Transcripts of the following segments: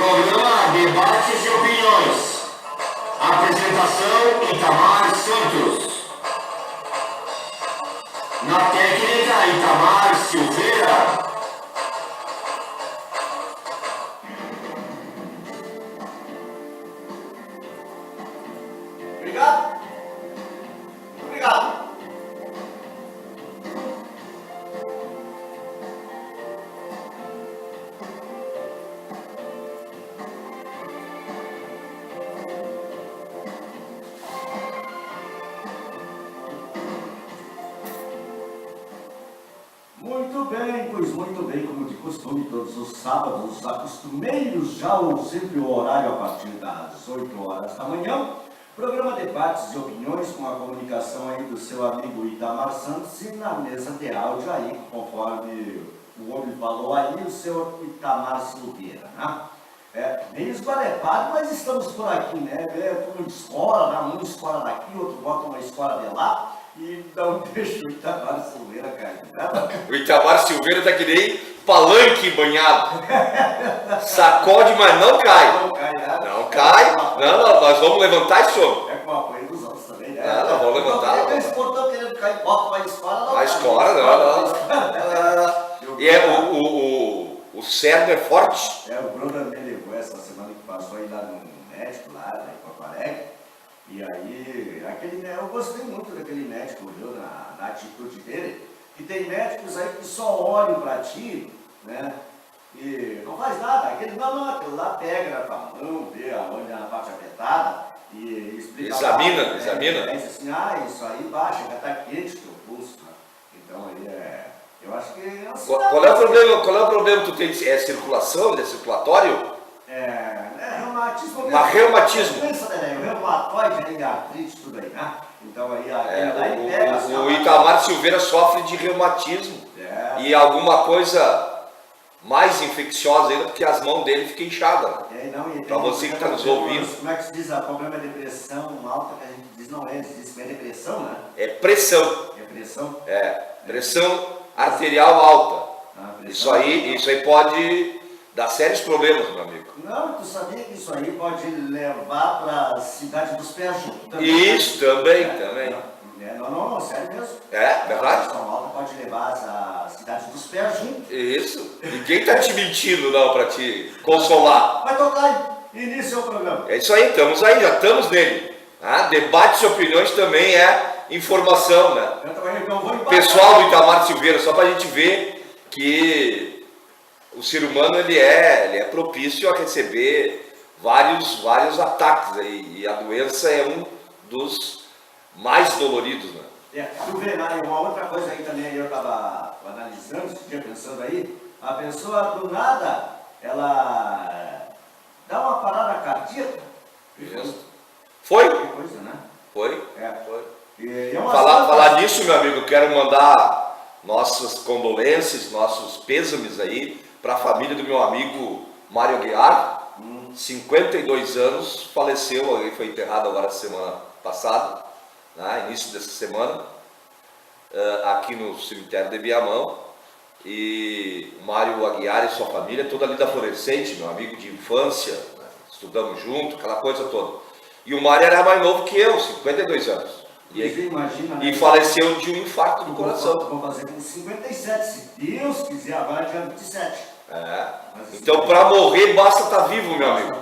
Programa Debates e Opiniões. Apresentação Itamar Santos. Na técnica Itamar Silveira. Obrigado. Obrigado. Muito bem, como de costume, todos os sábados, acostumeiros já ou sempre o horário a partir das 8 horas da manhã. Programa Debates e Opiniões com a comunicação aí do seu amigo Itamar Santos e na mesa de áudio aí, conforme o homem falou aí, o seu Itamar Silveira, né? Meio esgualepado, mas estamos por aqui, né? Uma escola, uma escola daqui, outro bota uma escola de lá. E não deixa o Itamar Silveira cair. O Itamar Silveira tá que nem palanque banhado. Sacode, mas não cai. Não cai, né? Não cai. Não, nós vamos levantar esse homem. É com o apoio dos outros também, né? Não, vamos levantar. Eles portão querendo cair, bota pra escola, não. A escola, não. E o cerne é forte. O Bruno me levou essa semana que passou aí lá no médico, lá em Porto Alegre. E aí, eu gostei muito daquele médico, viu, na atitude dele. E tem médicos aí que só olham pra ti, né? E não faz nada. Aquele aquele lá pega na tua mão, vê aonde é a parte afetada e explica. Examina. Diz assim, isso aí baixa, já tá quente o teu pulso, né? Então aí eu acho que é assim. Qual é o problema que tu tem? É circulação, é circulatório? Reumatismo. Reumatismo. Reumatoide, artrite, tudo aí, né? Então aí pega o Itamar Silveira sofre de reumatismo e alguma coisa mais infecciosa ainda, porque as mãos dele ficam inchadas. Para você que está nos ouvindo. Como é que se diz? O problema é depressão alta, que a gente diz, não é, diz que é depressão, né? É pressão. É pressão? Pressão arterial alta. Pressão Isso aí pode dar sérios problemas, meu amigo. Não, tu sabia que isso aí pode levar para a cidade dos pés juntos também? Isso, também. Não, sério mesmo. Verdade. A pressão alta pode levar a cidade dos pés juntos. Isso. Ninguém tá te mentindo, não, para te consolar. Vai tocar início ao programa. É isso aí, estamos aí, já estamos nele. Debates e opiniões também é informação, né? Pessoal do Itamar Silveira, só para a gente ver que o ser humano ele é propício a receber vários ataques aí, e a doença é um dos mais doloridos, né? Tu vê, uma outra coisa aí também, eu estava analisando esse dia, pensando aí, a pessoa do nada, ela dá uma parada cardíaca. Isso. Foi? Que coisa, né? Foi. Foi. Falar nisso, meu amigo, quero mandar nossas condolências, nossos pêsames aí para a família do meu amigo Mário Aguiar, 52 anos, faleceu, ele foi enterrado agora semana passada, início dessa semana, aqui no cemitério de Viamão. E Mário Aguiar e sua família, toda ali da Florescente, meu amigo de infância, estudamos junto, aquela coisa toda. E o Mário era mais novo que eu, 52 anos. E faleceu de um infarto do coração. Vou fazer com 57, se Deus quiser, agora dia 27. Então, para morrer, basta estar vivo, meu amigo.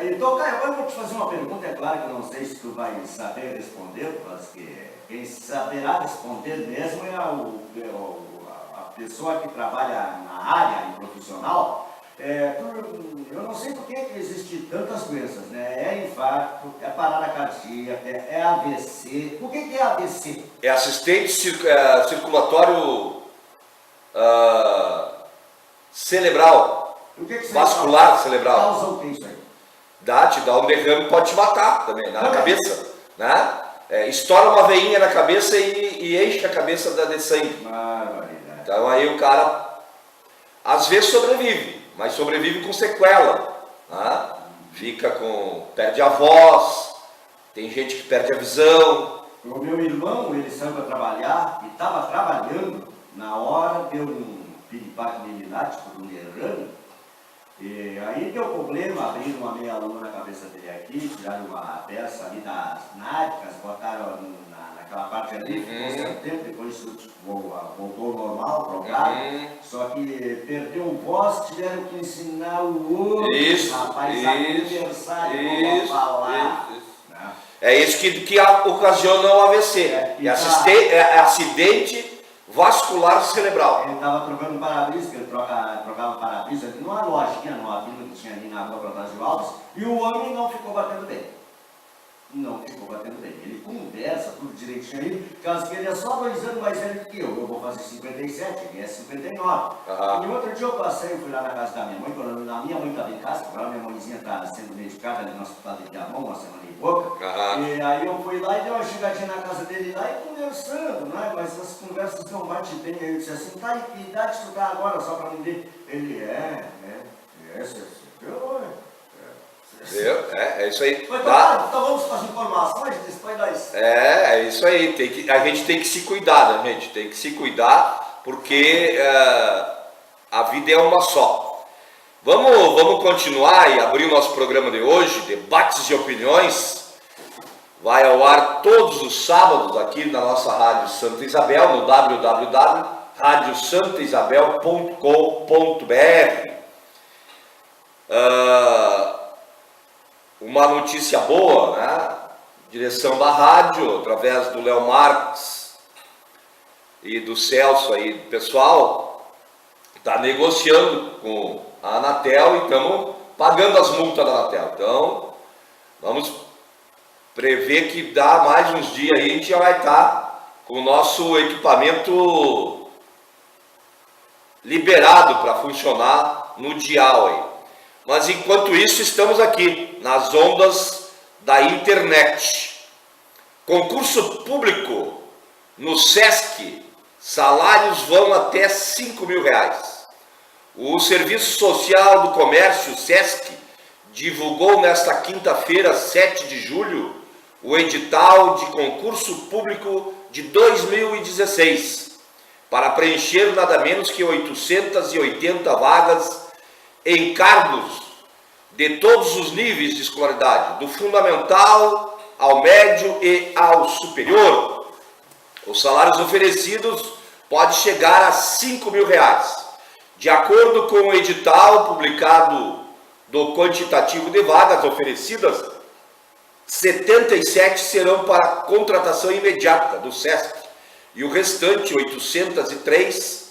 Então, Caio, agora eu vou te fazer uma pergunta. É claro que eu não sei se tu vai saber responder, mas que quem saberá responder mesmo é a pessoa que trabalha na área profissional. Eu não sei por que existem tantas doenças, né? É infarto, é parada cardíaca, é AVC. Por que é AVC? É assistente circulatório cerebral, vascular cerebral. Causa o que isso aí? Te dá um derrame, pode te matar também, na cabeça, né? Estoura uma veinha na cabeça e enche a cabeça de sangue. Então aí o cara, às vezes sobrevive, mas sobrevive com sequela, perde a voz, tem gente que perde a visão. O meu irmão, ele saiu para trabalhar e estava trabalhando, na hora deu um piripaque militar, tipo um derrame, E aí deu problema, abriram uma meia-lua na cabeça dele aqui, tiraram uma peça ali das nádicas, botaram naquela parte ali, ficou certo tempo, depois voltou ao normal, trocaram. Só que perdeu o voz, tiveram que ensinar o outro rapaz a conversar, a falar. Né? É isso que ocasiona o AVC. É acidente vascular cerebral. Ele estava trocando para-brisa, que ele trocava para-brisa aqui numa lojinha, numa vila que tinha ali na rua Protásio Alves, e o homem não ficou batendo bem. Não ficou batendo bem. Ele conversa tudo direitinho aí, caso que ele é só 2 anos mais velho que eu. Eu vou fazer 57, ele é 59. E outro dia eu passei, eu fui lá na casa da minha mãe, quando a minha mãe estava em casa, agora minha mãezinha está sendo medicada ali no hospital de Piamão, uma semana e pouca. E aí eu fui lá e dei uma chegadinha na casa dele lá e conversando, né? Mas as conversas não batem bem. Aí eu disse assim, tá, e que idade tu tá agora, só para me ver? Ele, É isso aí. Então vamos para as informações, depois nós. É isso aí. A gente tem que se cuidar, né, gente? Tem que se cuidar, porque a vida é uma só. Vamos continuar e abrir o nosso programa de hoje, Debates e Opiniões. Vai ao ar todos os sábados aqui na nossa Rádio Santa Isabel, no www.radiosantaisabel.com.br. Uma notícia boa, né? Direção da rádio, através do Léo Marques e do Celso aí, pessoal, está negociando com a Anatel e estamos pagando as multas da Anatel. Então, vamos prever que dá mais uns dias aí, a gente já vai estar com o nosso equipamento liberado para funcionar no dial aí. Mas enquanto isso, estamos aqui nas ondas da internet. Concurso público no SESC, salários vão até R$5.000. O Serviço Social do Comércio, SESC, divulgou nesta quinta-feira, 7 de julho, o edital de concurso público de 2016, para preencher nada menos que 880 vagas em cargos de todos os níveis de escolaridade, do fundamental ao médio e ao superior. Os salários oferecidos podem chegar a R$5.000. De acordo com o edital publicado do quantitativo de vagas oferecidas, 77 serão para contratação imediata do SESC e o restante, 803,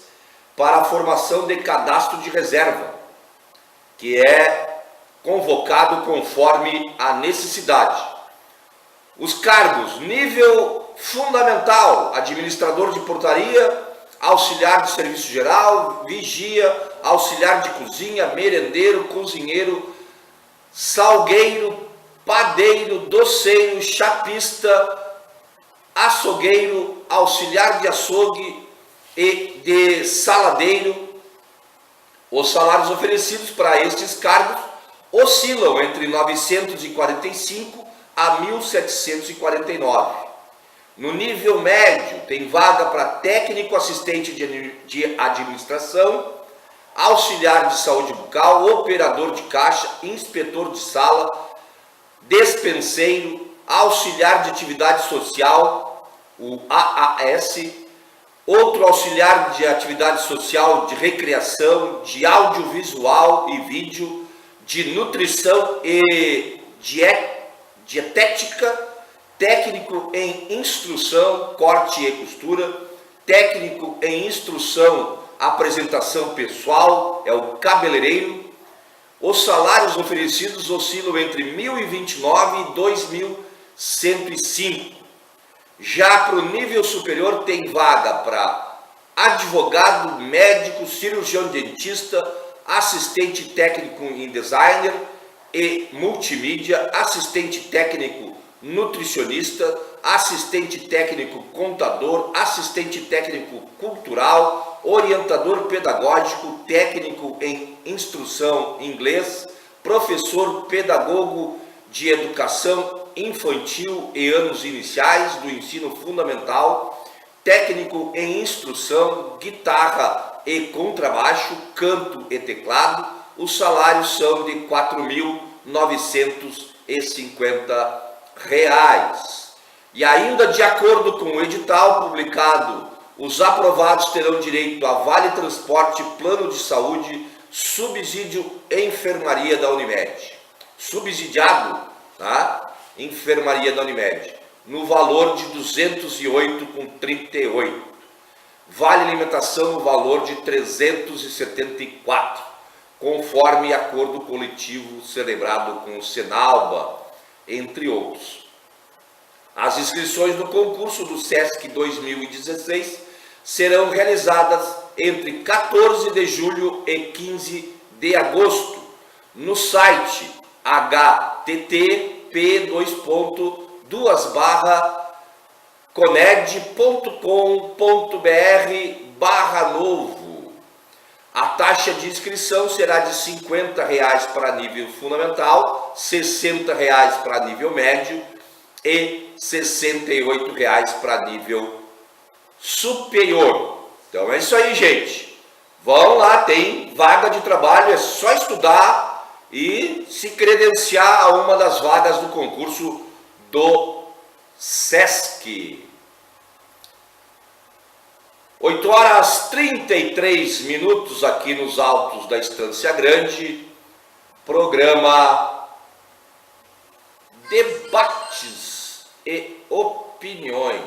para a formação de cadastro de reserva, que é convocado conforme a necessidade. Os cargos: nível fundamental, administrador de portaria, auxiliar de serviço geral, vigia, auxiliar de cozinha, merendeiro, cozinheiro, salgueiro, padeiro, doceiro, chapista, açougueiro, auxiliar de açougue e de saladeiro. Os salários oferecidos para estes cargos oscilam entre 945 a 1.749. No nível médio, tem vaga para técnico assistente de administração, auxiliar de saúde bucal, operador de caixa, inspetor de sala, despenseiro, auxiliar de atividade social, o AAS, outro auxiliar de atividade social de recreação, de audiovisual e vídeo, de nutrição e dietética, técnico em instrução, corte e costura, técnico em instrução, apresentação pessoal, é o cabeleireiro. Os salários oferecidos oscilam entre 1.029 e 2.105. Já para o nível superior tem vaga para advogado, médico, cirurgião dentista, assistente técnico em designer e multimídia, assistente técnico nutricionista, assistente técnico contador, assistente técnico cultural, orientador pedagógico, técnico em instrução em inglês, professor pedagogo de educação infantil e anos iniciais do ensino fundamental, técnico em instrução, guitarra e contrabaixo, canto e teclado, os salários são de R$ 4.950. E ainda de acordo com o edital publicado, os aprovados terão direito a vale transporte, plano de saúde, subsídio enfermaria da Unimed. Subsidiado, tá? Enfermaria da Unimed, no valor de R$ 208,38. Vale alimentação no valor de R$ 374, conforme acordo coletivo celebrado com o Senalba, entre outros. As inscrições do concurso do SESC 2016 serão realizadas entre 14 de julho e 15 de agosto no site http://coned.com.br/novo. A taxa de inscrição será de R$ 50 para nível fundamental, R$ 60 para nível médio e R$ 68 para nível superior. Então é isso aí, gente. Vão lá, tem vaga de trabalho, é só estudar e se credenciar a uma das vagas do concurso do SESC. 8h33 aqui nos altos da Estância Grande, programa Debates e Opiniões.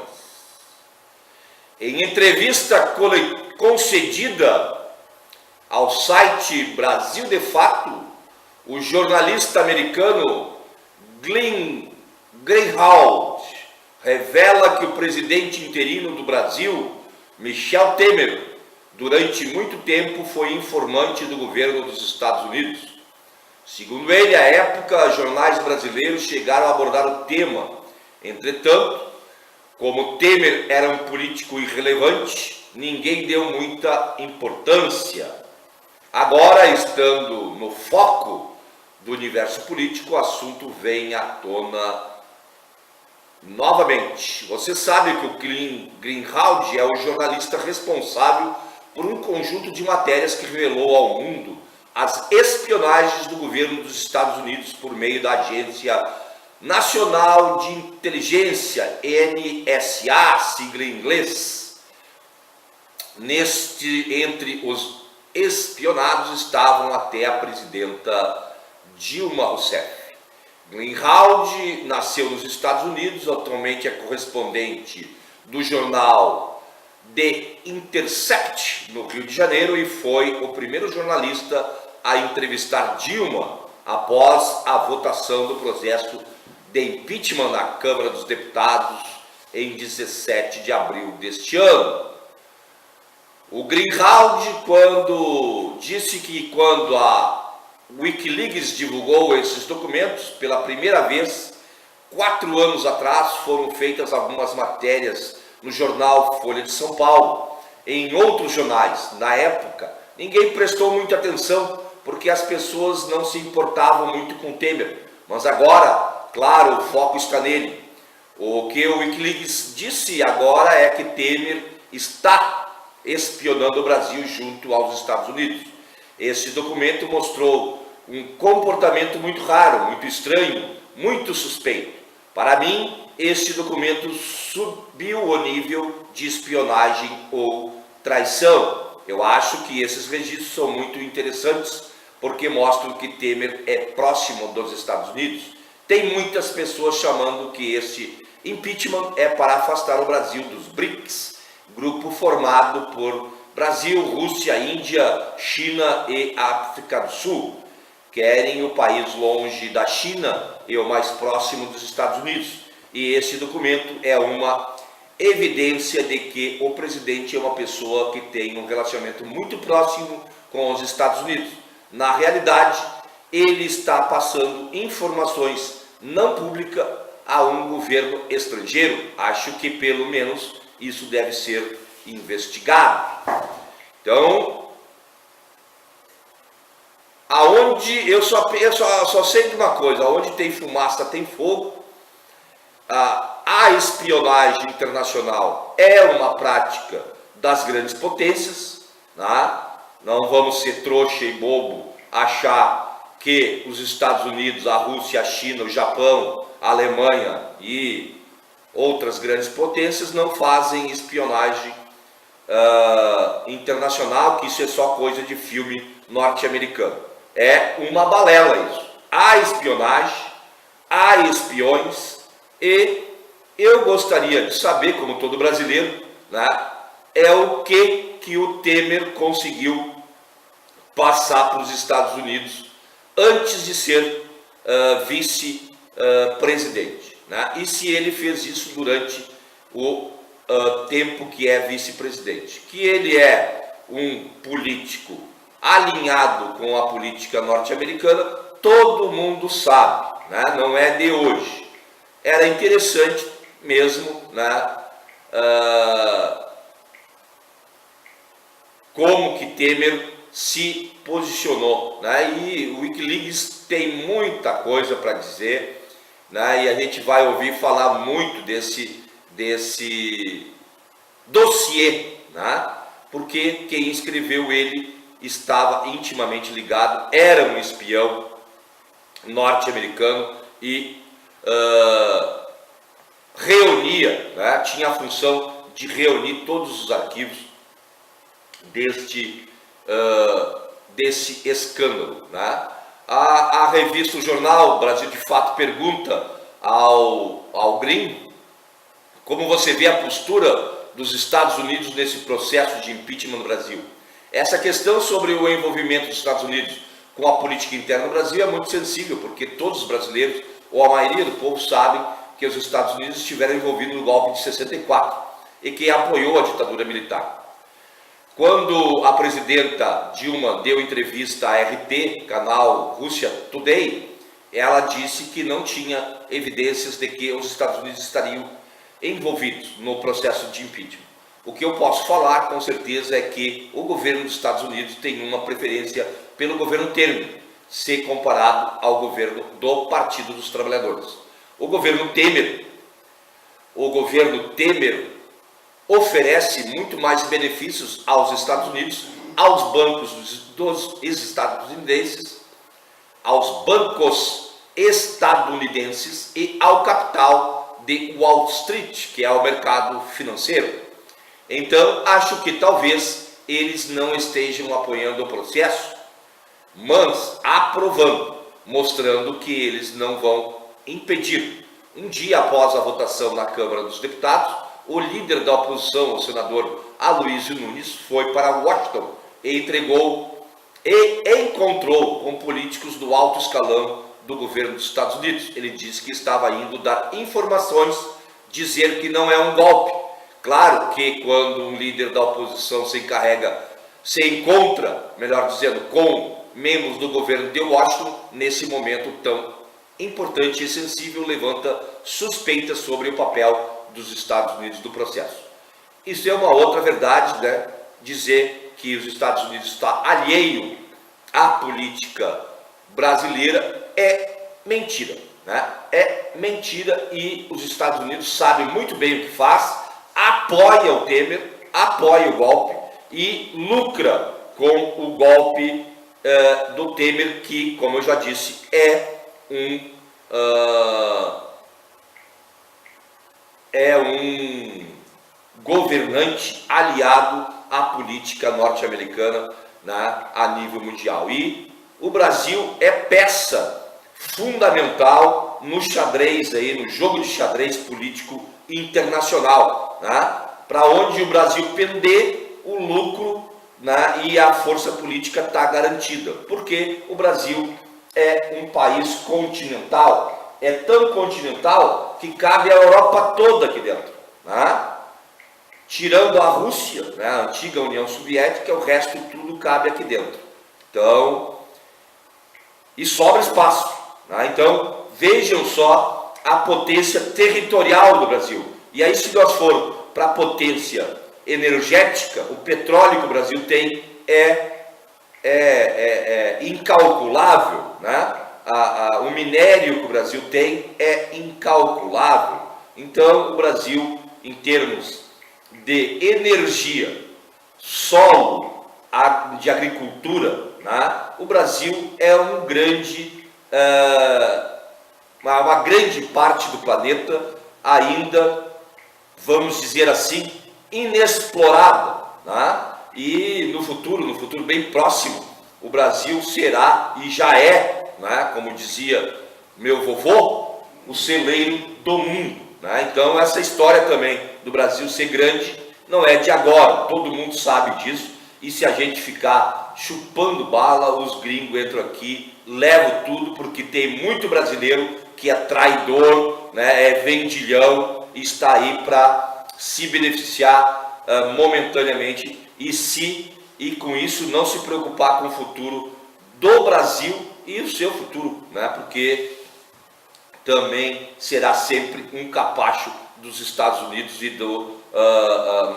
Em entrevista concedida ao site Brasil de Fato, o jornalista americano Glenn Greenwald revela que o presidente interino do Brasil, Michel Temer, durante muito tempo foi informante do governo dos Estados Unidos. Segundo ele, à época, jornais brasileiros chegaram a abordar o tema. Entretanto, como Temer era um político irrelevante, ninguém deu muita importância. Agora, estando no foco do universo político, o assunto vem à tona novamente. Você sabe que o Greenwald é o jornalista responsável por um conjunto de matérias que revelou ao mundo as espionagens do governo dos Estados Unidos por meio da Agência Nacional de Inteligência, NSA, sigla em inglês. Entre os espionados estavam até a presidenta Dilma Rousseff. Greenwald nasceu nos Estados Unidos, atualmente é correspondente do jornal The Intercept, no Rio de Janeiro, e foi o primeiro jornalista a entrevistar Dilma após a votação do processo de impeachment na Câmara dos Deputados em 17 de abril deste ano. O Greenwald disse que quando a Wikileaks divulgou esses documentos pela primeira vez, 4 anos atrás, foram feitas algumas matérias no jornal Folha de São Paulo, em outros jornais. Na época, ninguém prestou muita atenção, porque as pessoas não se importavam muito com Temer. Mas agora, claro, o foco está nele. O que o Wikileaks disse agora é que Temer está espionando o Brasil junto aos Estados Unidos. Esse documento mostrou um comportamento muito raro, muito estranho, muito suspeito. Para mim, este documento subiu o nível de espionagem ou traição. Eu acho que esses registros são muito interessantes, porque mostram que Temer é próximo dos Estados Unidos. Tem muitas pessoas chamando que este impeachment é para afastar o Brasil dos BRICS, grupo formado por Brasil, Rússia, Índia, China e África do Sul. Querem o país longe da China e o mais próximo dos Estados Unidos. E esse documento é uma evidência de que o presidente é uma pessoa que tem um relacionamento muito próximo com os Estados Unidos. Na realidade, ele está passando informações não públicas a um governo estrangeiro. Acho que pelo menos isso deve ser investigado. Então, aonde eu só sei de uma coisa: aonde tem fumaça tem fogo. A espionagem internacional é uma prática das grandes potências, né? Não vamos ser trouxa e bobo achar que os Estados Unidos, a Rússia, a China, o Japão, a Alemanha e outras grandes potências não fazem espionagem internacional, que isso é só coisa de filme norte-americano. É uma balela isso. Há espionagem, há espiões, e eu gostaria de saber, como todo brasileiro, né, é o que o Temer conseguiu passar para os Estados Unidos antes de ser vice-presidente, né? E se ele fez isso durante o tempo que é vice-presidente. Que ele é um político alinhado com a política norte-americana, todo mundo sabe, né? Não é de hoje. Era interessante mesmo, né? Como que Temer se posicionou, né? E o Wikileaks tem muita coisa para dizer, né? E a gente vai ouvir falar muito desse dossiê, né? Porque quem escreveu ele estava intimamente ligado, era um espião norte-americano e reunia, né? Tinha a função de reunir todos os arquivos desse escândalo, né? A revista, o jornal Brasil de Fato pergunta ao Green como você vê a postura dos Estados Unidos nesse processo de impeachment no Brasil. Essa questão sobre o envolvimento dos Estados Unidos com a política interna no Brasil é muito sensível, porque todos os brasileiros, ou a maioria do povo, sabem que os Estados Unidos estiveram envolvidos no golpe de 64 e que apoiou a ditadura militar. Quando a presidenta Dilma deu entrevista à RT, canal Russia Today, ela disse que não tinha evidências de que os Estados Unidos estariam envolvidos no processo de impeachment. O que eu posso falar com certeza é que o governo dos Estados Unidos tem uma preferência pelo governo Temer, se comparado ao governo do Partido dos Trabalhadores. O governo Temer oferece muito mais benefícios aos Estados Unidos, aos bancos dos estadunidenses, aos bancos estadunidenses e ao capital de Wall Street, que é o mercado financeiro. Então, acho que talvez eles não estejam apoiando o processo, mas aprovando, mostrando que eles não vão impedir. Um dia após a votação na Câmara dos Deputados, o líder da oposição, o senador Aloysio Nunes, foi para Washington e encontrou com políticos do alto escalão do governo dos Estados Unidos. Ele disse que estava indo dar informações, dizer que não é um golpe. Claro que quando um líder da oposição se encontra, melhor dizendo, com membros do governo de Washington, nesse momento tão importante e sensível, levanta suspeitas sobre o papel dos Estados Unidos do processo. Isso é uma outra verdade, né? Dizer que os Estados Unidos está alheio à política brasileira é mentira, né? É mentira, e os Estados Unidos sabem muito bem o que faz, apoia o Temer, apoia o golpe e lucra com o golpe do Temer, que, como eu já disse, é um governante aliado à política norte-americana, né, a nível mundial. E o Brasil é peça fundamental no xadrez, aí, no jogo de xadrez político internacional, né, para onde o Brasil pender, o lucro, né, e a força política está garantida, porque o Brasil é um país continental, é tão continental que cabe a Europa toda aqui dentro, né? Tirando a Rússia, né, a antiga União Soviética, o resto tudo cabe aqui dentro. Então, e sobra espaço, né? Então, vejam só a potência territorial do Brasil. E aí, se nós formos para a potência energética, o petróleo que o Brasil tem é incalculável, né? O minério que o Brasil tem é incalculável. Então, o Brasil, em termos de energia, solo, de agricultura, né, o Brasil é uma grande parte do planeta ainda, vamos dizer assim, inexplorada, né? E no futuro bem próximo, o Brasil será e já é, né, como dizia meu vovô, o celeiro do mundo, né? Então essa história também do Brasil ser grande não é de agora, todo mundo sabe disso, e se a gente ficar chupando bala, os gringos entram aqui, levam tudo, porque tem muito brasileiro que é traidor, né, é vendilhão, e está aí para se beneficiar momentaneamente e com isso não se preocupar com o futuro do Brasil e o seu futuro, né? Porque também será sempre um capacho dos Estados Unidos e do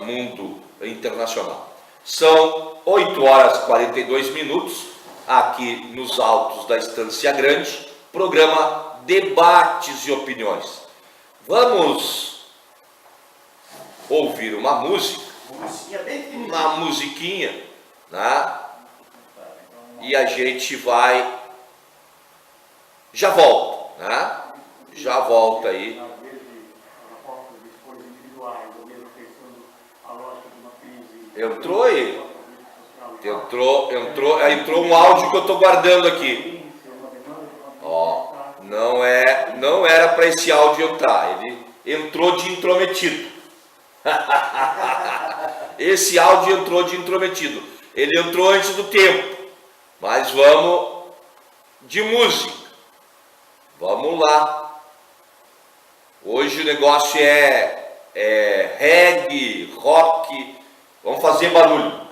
mundo internacional. São 8 horas e 42 minutos aqui nos altos da Estância Grande, programa Debates e Opiniões. Vamos ouvir uma música, uma musiquinha, né? E a gente vai, já volta, né? Já volta aí. Entrou um áudio que eu estou guardando aqui. Ó, não era para esse áudio entrar, ele entrou de intrometido. Esse áudio entrou de intrometido. Ele entrou antes do tempo. Mas vamos de música. Vamos lá. Hoje o negócio é reggae, rock. Vamos fazer barulho.